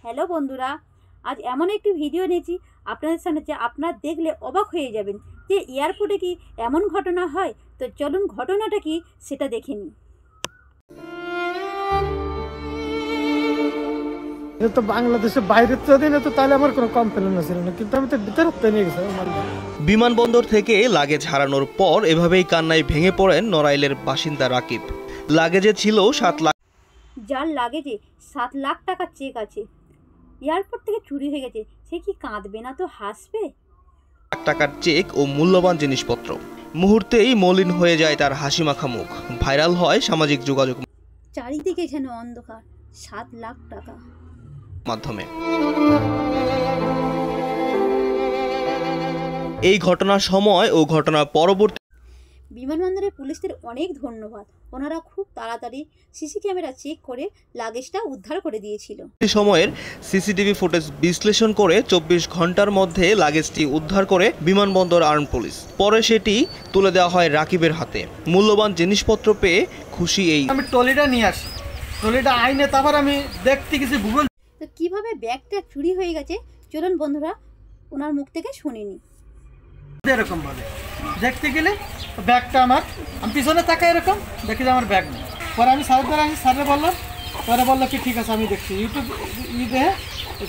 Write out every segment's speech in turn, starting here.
Hello বন্ধুরা, আজ এমন একটি ভিডিও নিয়েছি আপনাদের সামনে যে আপনারা দেখলে অবাক হয়ে যাবেন যে এয়ারপোর্টে কি এমন ঘটনা হয়। তো চলুন ঘটনাটা কি সেটা দেখে নিই। এটা তো বাংলাদেশের বাইরে যদি না তো তাহলে আমার কোনো কমপ্লেন ছিল না, কিন্তু আমি তো ভিতরে নিয়ে গেছি। বিমানবন্দর থেকে লাগেজ হারানোর পর এভাবেই কান্নায় ভেঙে পড়েন নড়াইলের বাসিন্দা রাকিব। লাগেজে ছিল 7 লাখ, যার লাগেজে 7 লাখ টাকা চেক আছে, এয়ারপোর্ট থেকে চুরি হয়ে গেছে, সে কি কাঁদবে না তো হাসবে? টাকার চেক ও মূল্যবান জিনিসপত্র। মুহূর্তেই মলিন হয়ে যায় তার হাসিমাখা মুখ। ভাইরাল হয় সামাজিক যোগাযোগ চারিদিকে যেন অন্ধকার। 7 লাখ টাকা মাধ্যমে। এই ঘটনার সময় ও ঘটনার পরবর্তী বিমানবন্দরের পুলিশদের অনেক ধন্যবাদ। ওনারা খুব তাড়াতাড়ি সিসি ক্যামেরা চেক করে লাগেজটা উদ্ধার করে দিয়েছিল। সময়ের সিসিটিভি ফুটেজ বিশ্লেষণ করে 24 ঘন্টার মধ্যে লাগেজটি উদ্ধার করে বিমানবন্দর আর্ম পুলিশ। পরে সেটি তুলে দেওয়া হয় রাকিবের হাতে। মূল্যবান জিনিসপত্র পেয়ে খুশি এই। আমি ট্রলিটা নিয়ে আসি, ট্রলিটা আইনে তারপর আমি দেখতে গেছি গুগল। তো কিভাবে ব্যাগটা চুরি হয়ে গেছে চলুন বন্ধুরা ওনার মুখ থেকে শুনিনি। এরকম ভাবে দেখতে গেলে ব্যাগটা আমার, আমি পিছনে তাকাই এরকম দেখি যে আমার ব্যাগ নেই। পরে আমি স্যারদের আসি, স্যারে বললাম, পরে বললো কি ঠিক আছে আমি দেখছি। ইউটিউব দেয়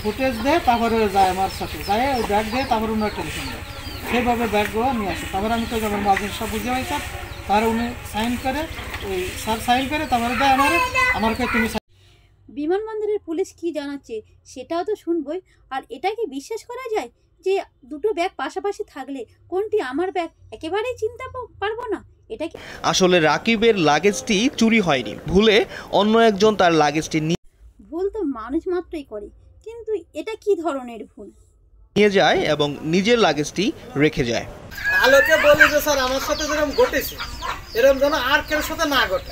ফুটেজ দেয়, তারপরে যায় আমার সাথে যায় ওই ব্যাগ দিয়ে, তারপরে ওনার টেলিফোন দেয়, সেইভাবে ব্যাগগুলো নিয়ে আসে। তারপরে আমি তো আমার মাঝে সব বুঝে পাই স্যার, তার উনি সাইন করে, ওই স্যার সাইন করে তারপরে দেয় আমাকে তুমি। বিমানবন্দরের পুলিশ কি জানাচ্ছে সেটাও তো শুনবই। আর এটা কি বিশ্বাস করা যায় যে দুটো ব্যাগ পাশাপাশি থাকলে কোনটি আমার ব্যাগ একেবারেই চিনতে পারবো না? এটা কি আসলে রাকিবের লাগেজটি চুরি হয়নি, ভুলে অন্য একজন তার লাগেজটি ভুল তো মানুষ মাত্রই করে, কিন্তু এটা কি ধরনের ভুল? নিয়ে যায় এবং নিজের লাগেজটি রেখে যায়। আলোকে বলি যে স্যার আমার সাথে যেরকম ঘটেছে এরকম যেন আর কেউ সাথে না ঘটে।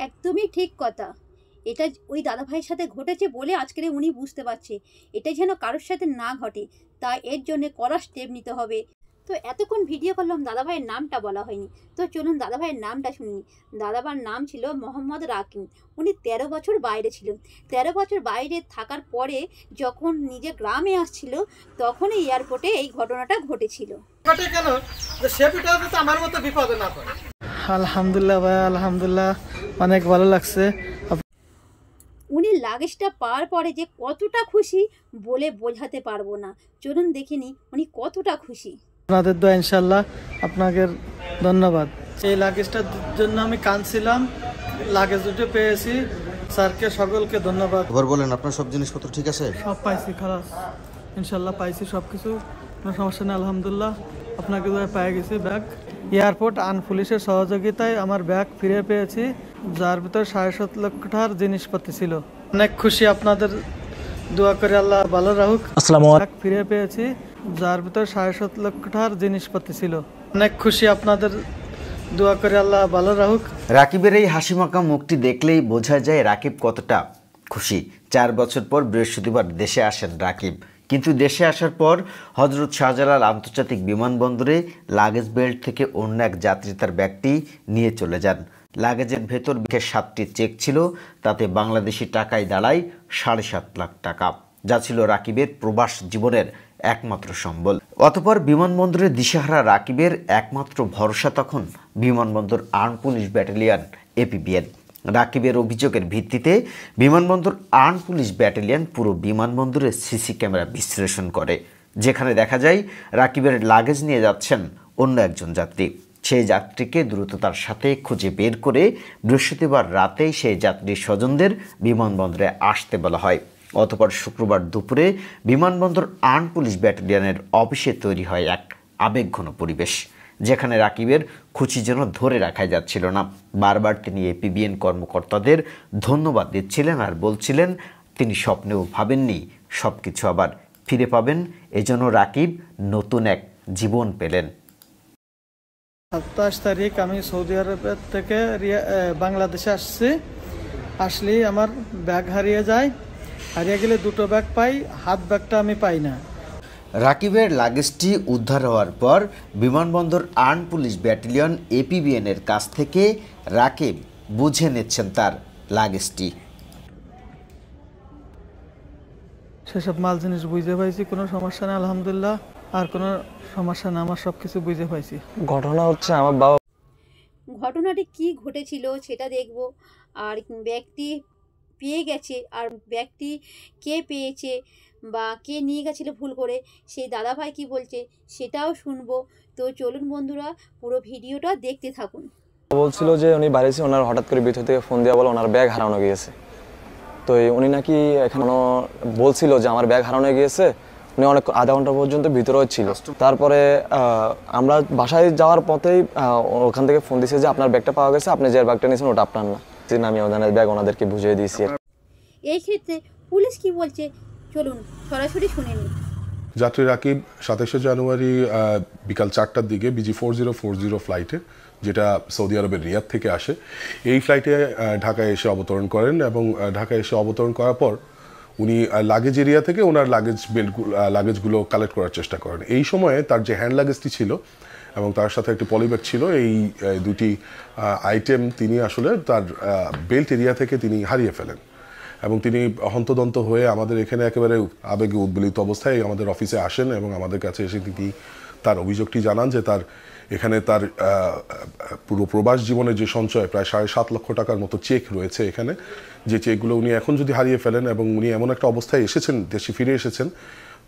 একদমই ঠিক কথা। এটা ওই দাদা ভাইয়ের সাথে ঘটেছে বলে আজকে উনি বুঝতে পারছে এটা যেন কারোর সাথে না ঘটে, তাই এর জন্য কড়া স্টেপ নিতে হবে। তো এতক্ষণ ভিডিও করলাম, দাদা ভাইয়ের নামটা বলা হয়নি। তো চলুন দাদা ভাইয়ের নামটা শুনিনি। দাদা ভাইয়ের নাম ছিল মোহাম্মদ রাকিব। উনি 13 বছর বাইরে ছিলেন। 13 বছর বাইরে থাকার পরে যখন নিজের গ্রামে আসছিল তখনই এয়ারপোর্টে এই ঘটনাটা ঘটেছিল। ঘটে কেন যে সে বিপদে তো আমার মতো বিপদে না পড়ে। আলহামদুলিল্লাহ ভাই, আলহামদুলিল্লাহ, অনেক ভালো লাগছে। উনি লাগেজটা পাওয়ার পরে যে কতটা খুশি বলে বোঝাতে পারবো না। চলুন দেখিনি উনি কতটা খুশি। আপনাদের দোয়া ইনশাল্লাহ, আপনাকে ধন্যবাদ। এই লাগেজটার জন্য আমি কাঁদছিলাম, লাগেজ দুটো পেয়েছি, স্যারকে সকলকে ধন্যবাদ। এবার বলেন আপনার সব জিনিসপত্র ঠিক আছে? সব পাইছি, খালাস ইনশাল্লাহ পাইছি সব কিছু, কোনো সমস্যা নেই আলহামদুলিল্লাহ। আপনাকে দোয়া পেয়ে গেছি ব্যাগ। এয়ারপোর্ট আর্ম পুলিশের সহযোগিতায় আমার ব্যাগ ফিরে পেয়েছি, যার ভিতরে 7.5 লক্ষ টাকার জিনিসপত্র ছিল। অনেক খুশি, আপনাদের দোয়া করে আল্লাহ ভালো রাখুক। আসসালামু আলাইকুম। ফিরে পেয়েছি, যার ভিতরে 7.5 লক্ষ টাকার জিনিসপত্র ছিল। অনেক খুশি, আপনাদের দোয়া করে আল্লাহ ভালো রাখুক। রাকিবের এই হাসিমাখা মুখটি দেখলেই বোঝা যায় রাকিব কতটা খুশি। 4 বছর পর বৃহস্পতিবার দেশে আসেন রাকিব, কিন্তু দেশে আসার পর হজরত শাহজালাল আন্তর্জাতিক বিমানবন্দরে লাগেজ বেল্ট থেকে অন্য এক যাত্রী তার ব্যাগটি নিয়ে চলে যান। লাগেজের ভেতর 7টি চেক ছিল, তাতে বাংলাদেশি টাকায় দাঁড়ায় 7.5 লাখ টাকা, যা ছিল রাকিবের প্রবাস জীবনের একমাত্র সম্বল। অতঃপর বিমানবন্দরে দিশেহারা রাকিবের একমাত্র ভরসা তখন বিমানবন্দর আর্ম পুলিশ ব্যাটালিয়ন এপিবিএন। রাকিবের অভিযোগের ভিত্তিতে বিমানবন্দর আর্ম পুলিশ ব্যাটালিয়ন পুরো বিমানবন্দরের সিসি ক্যামেরা বিশ্লেষণ করে, যেখানে দেখা যায় রাকিবের লাগেজ নিয়ে যাচ্ছেন অন্য একজন যাত্রী। সেই যাত্রীকে দ্রুততার সাথে খুঁজে বের করে বৃহস্পতিবার রাতেই সেই যাত্রীর স্বজনদের বিমানবন্দরে আসতে বলা হয়। অতঃপর শুক্রবার দুপুরে বিমানবন্দর আর্ম পুলিশ ব্যাটালিয়নের অফিসে তৈরি হয় এক আবেগঘন পরিবেশ, যেখানে রাকিবের খুশি যেন ধরে রাখা যাচ্ছিল না। বারবার তিনি এপিবিএন কর্মকর্তাদের ধন্যবাদ দিচ্ছিলেন আর বলছিলেন তিনি স্বপ্নেও ভাবেননি সব কিছু আবার ফিরে পাবেন। এজন্য রাকিব নতুন এক জীবন পেলেন। 27 তারিখ আমি সৌদি আরব থেকে বাংলাদেশে আসছি। আসলেই আমার ব্যাগ হারিয়ে যায়, হারিয়ে গেলে দুটো ব্যাগ পাই, হাত ব্যাগটা আমি পাই না। রাকিবের লাগেজটি উদ্ধার হওয়ার পর বিমানবন্দর আর্ম পুলিশ ব্যাটালিয়ন এপিবিএনের কাছ থেকে রাকিব বুঝে নিচ্ছেন তার লাগেজটি। সেসব মাল জিনিস বুঝে পাইছি, কোনো সমস্যা নেই আলহামদুলিল্লাহ। আর কোনো সমস্যা না, আমার সব কিছু বুঝে পাইছি। ঘটনা হচ্ছে আমার বাবা ঘটনাটি কি ঘটেছিল সেটা দেখব, আর ব্যক্তি পেয়ে গেছে আর ব্যক্তি কে পেয়েছে বা কে নিয়ে গেছিলো ভুল করে সেই দাদাভাই কি বলছে সেটাও শুনবো। তো চলুন বন্ধুরা, পুরো ভিডিওটা দেখতে থাকুন। বলছিল যে উনি বাড়িতে ওনার হঠাৎ করে ভিতর থেকে ফোন দেওয়া বলে ওনার ব্যাগ হারানো গিয়েছে। তো উনি নাকি এখানে বলছিল যে আমার ব্যাগ হারানো গিয়েছে। উনি অনেক আধা ঘন্টা পর্যন্ত ভিতরেও ছিল। তারপরে আমরা বাসায় যাওয়ার পথেই ওখান থেকে ফোন দিয়েছে যে আপনার ব্যাগটা পাওয়া গেছে, আপনি যে ব্যাগটা নিয়েছেন ওটা আপনার না। আমি ওনার ব্যাগ ওনাদেরকে বুঝিয়ে দিয়েছি। এই ক্ষেত্রে পুলিশ কি বলছে চলুন সরাসরি শুনে নিই। যাত্রী রাকিব 27শে জানুয়ারি বিকাল 4টার দিকে BG 4040 ফ্লাইটে, যেটা সৌদি আরবের রিয়াদ থেকে আসে, এই ফ্লাইটে ঢাকায় এসে অবতরণ করেন এবং ঢাকায় এসে অবতরণ করার পর উনি লাগেজ এরিয়া থেকে ওনার লাগেজগুলো কালেক্ট করার চেষ্টা করেন। এই সময়ে তার যে হ্যান্ড লাগেজটি ছিল এবং তার সাথে একটি পলিব্যাগ ছিল, এই দুটি আইটেম তিনি আসলে তার বেল্ট এরিয়া থেকে তিনি হারিয়ে ফেলেন এবং তিনি হন্তদন্ত হয়ে আমাদের এখানে একেবারে আবেগে উদ্বেলিত অবস্থায় আমাদের অফিসে আসেন এবং আমাদের কাছে এসে তিনি তার অভিযোগটি জানান যে তার এখানে তার পুরো প্রবাস জীবনের যে সঞ্চয় প্রায় 7.5 লক্ষ টাকার মতো চেক রয়েছে এখানে, যে চেকগুলো উনি এখন যদি হারিয়ে ফেলেন এবং উনি এমন একটা অবস্থায় এসেছেন, দেশে ফিরে এসেছেন,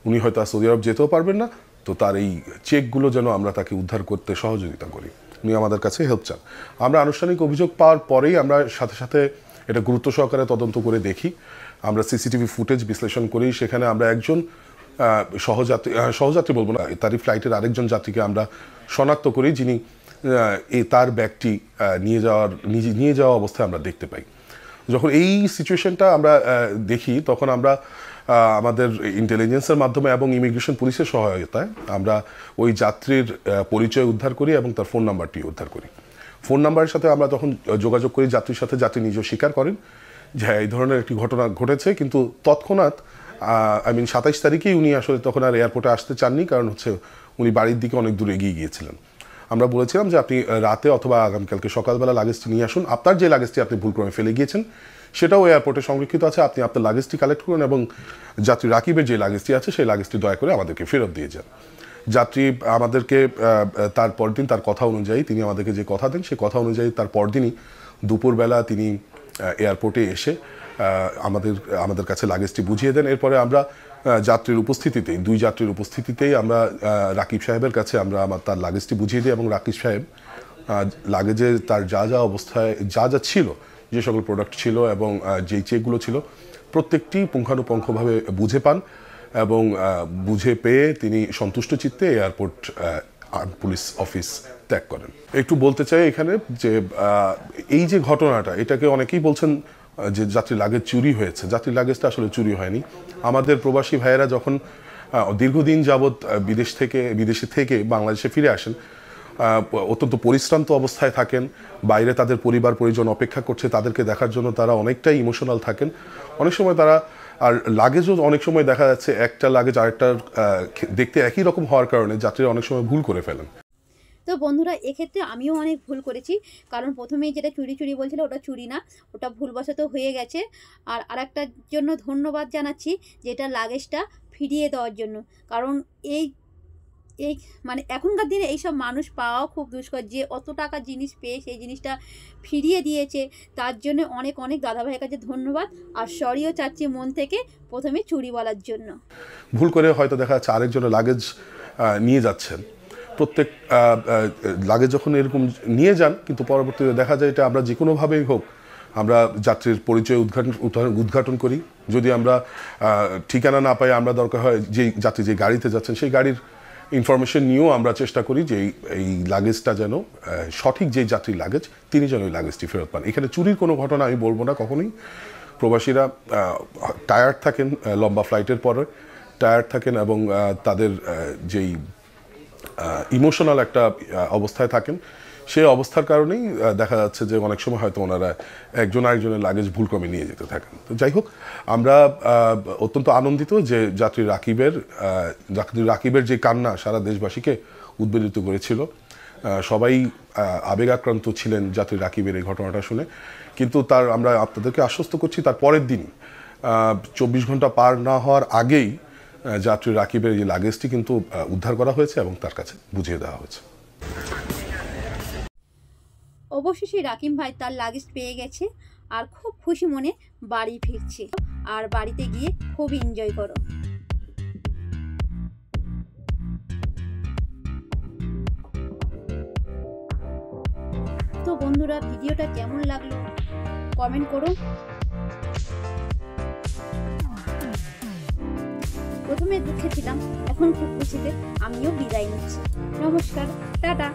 উনি হয়তো আর সৌদি আরব যেতেও পারবেন না, তো তার এই চেকগুলো যেন আমরা তাকে উদ্ধার করতে সহযোগিতা করি। উনি আমাদের কাছে হেল্প চান। আমরা আনুষ্ঠানিক অভিযোগ পাওয়ার পরেই আমরা সাথে সাথে এটা গুরুত্ব সহকারে তদন্ত করে দেখি। আমরা সিসিটিভি ফুটেজ বিশ্লেষণ করি। সেখানে আমরা একজন সহযাত্রী বলবো না, তারই ফ্লাইটের আরেকজন যাত্রীকে আমরা শনাক্ত করি, যিনি তার ব্যাগটি নিয়ে যাওয়া অবস্থায় আমরা দেখতে পাই। যখন এই সিচুয়েশনটা আমরা দেখি তখন আমরা আমাদের ইন্টেলিজেন্সের মাধ্যমে এবং ইমিগ্রেশন পুলিশের সহায়তায় আমরা ওই যাত্রীর পরিচয় উদ্ধার করি এবং তার ফোন নাম্বারটি উদ্ধার করি। ফোন নাম্বারের সাথে আমরা তখন যোগাযোগ করি যাত্রীর সাথে, যাত্রী নিজেও স্বীকার করেন যে এই ধরনের একটি ঘটনা ঘটেছে, কিন্তু তৎক্ষণাৎ 27 তারিখেই উনি আসলে তখন আর এয়ারপোর্টে আসতে চাননি, কারণ হচ্ছে উনি বাড়ির দিকে অনেক দূর এগিয়ে গিয়েছিলেন। আমরা বলেছিলাম যে আপনি রাতে অথবা আগামীকালকে সকালবেলা লাগেজটি নিয়ে আসুন, আপনার যে লাগেজটি আপনি ভুলক্রমে ফেলে গিয়েছেন সেটাও এয়ারপোর্টে সংরক্ষিত আছে, আপনি আপনার লাগেজটি কালেক্ট করুন এবং যাত্রী রাকিবের যে লাগেজটি আছে সেই লাগেজটি দয়া করে আমাদেরকে ফেরত দিয়ে যান। যাত্রী আমাদেরকে তার পরদিন তার কথা অনুযায়ী তিনি আমাদেরকে যে কথা দেন সেই কথা অনুযায়ী তার পরদিনই দুপুরবেলা তিনি এয়ারপোর্টে এসে আমাদের কাছে লাগেজটি বুঝিয়ে দেন। এরপরে আমরা দুই যাত্রীর উপস্থিতিতেই আমরা রাকিব সাহেবের কাছে তার লাগেজটি বুঝিয়ে দিই এবং রাকিব সাহেব লাগেজে তার যা অবস্থায় যা ছিল, যে সকল প্রোডাক্ট ছিল এবং যেই চেকগুলো ছিল প্রত্যেকটি পুঙ্খানুপুঙ্খভাবে বুঝে পান এবং বুঝে পেয়ে তিনি সন্তুষ্ট চিত্তে এয়ারপোর্ট পুলিশ অফিস ত্যাগ করেন। একটু বলতে চাই এখানে যে এই যে ঘটনাটা, এটাকে অনেকেই বলছেন যে যাত্রীর লাগেজ চুরি হয়েছে। যাত্রীর লাগেজটা আসলে চুরি হয়নি। আমাদের প্রবাসী ভাইয়েরা যখন দীর্ঘদিন যাবৎ বিদেশে থেকে বাংলাদেশে ফিরে আসেন, অত্যন্ত পরিশ্রান্ত অবস্থায় থাকেন, বাইরে তাদের পরিবার পরিজন অপেক্ষা করছে তাদেরকে দেখার জন্য, তারা অনেকটাই ইমোশনাল থাকেন। অনেক সময় তারা আর লাগেজও অনেক সময় দেখা যাচ্ছে একটা লাগেজ আরেকটার দেখতে একই রকম হওয়ার কারণে যাত্রীরা অনেক সময় ভুল করে ফেলেন। তো বন্ধুরা, এক্ষেত্রে আমিও অনেক ভুল করেছি, কারণ প্রথমেই যেটা চুরি বলছিল ওটা চুরি না, ওটা ভুলবশত হয়ে গেছে। আর আরেকটার জন্য ধন্যবাদ জানাচ্ছি, যেটা লাগেজটা ফিরিয়ে দেওয়ার জন্য, কারণ এই মানে এখনকার দিনে এইসব মানুষ পাওয়াও খুব দুষ্কর, যে অত টাকা জিনিস পেয়ে সেই জিনিসটা ফিরিয়ে দিয়েছে, তার জন্য অনেক দাদাভাইয়ের কাছে ধন্যবাদ। আর সরিও চাচ্ছি মন থেকে প্রথমে চুরি বলার জন্য। ভুল করে হয়তো দেখা যাচ্ছে আরেকজনের লাগেজ নিয়ে যাচ্ছেন, প্রত্যেক লাগেজ যখন এরকম নিয়ে যান, কিন্তু পরবর্তীতে দেখা যায় এটা আমরা যে কোনোভাবেই হোক আমরা যাত্রীর পরিচয় উদ্ঘাটন করি। যদি আমরা ঠিকানা না পাই, আমরা দরকার হয় যাত্রী যে গাড়িতে যাচ্ছেন সেই গাড়ির ইনফরমেশন নিয়েও আমরা চেষ্টা করি যে এই লাগেজটা যেন সঠিক যে যাত্রীর লাগেজ তিনি যেন ওই লাগেজটি ফেরত পান। এখানে চুরির কোনো ঘটনা আমি বলবো না কখনোই। প্রবাসীরা টায়ার্ড থাকেন, লম্বা ফ্লাইটের পরে টায়ার্ড থাকেন এবং তাদের যেই ইমোশনাল একটা অবস্থায় থাকেন, সেই অবস্থার কারণেই দেখা যাচ্ছে যে অনেক সময় হয়তো ওনারা একজন আরেকজনের লাগেজ ভুলক্রমে নিয়ে যেতে থাকেন। তো যাই হোক, আমরা অত্যন্ত আনন্দিত যে যাত্রী রাকিবের যে কান্না সারা দেশবাসীকে উদ্বেলিত করেছিল। সবাই আবেগাক্রান্ত ছিলেন যাত্রী রাকিবের এই ঘটনাটা শুনে, কিন্তু আমরা আপনাদেরকে আশ্বস্ত করছি তার পরের দিনই 24 ঘন্টা পার না হওয়ার আগেই যাত্রী রাকিবের এই লাগেজটি কিন্তু উদ্ধার করা হয়েছে এবং তার কাছে বুঝিয়ে দেওয়া হয়েছে। অবশেষে রাকিব ভাই তার লাগেজ পেয়ে গেছে আর খুব খুশি মনে বাড়ি ফিরছে। আর বাড়িতে গিয়ে খুব এনজয় করো। তো বন্ধুরা, ভিডিওটা কেমন লাগলো কমেন্ট করো। প্রথমে দুঃখে ছিলাম, এখন খুব খুশিতে আমিও বিদায় নিচ্ছি। নমস্কার, টাটা।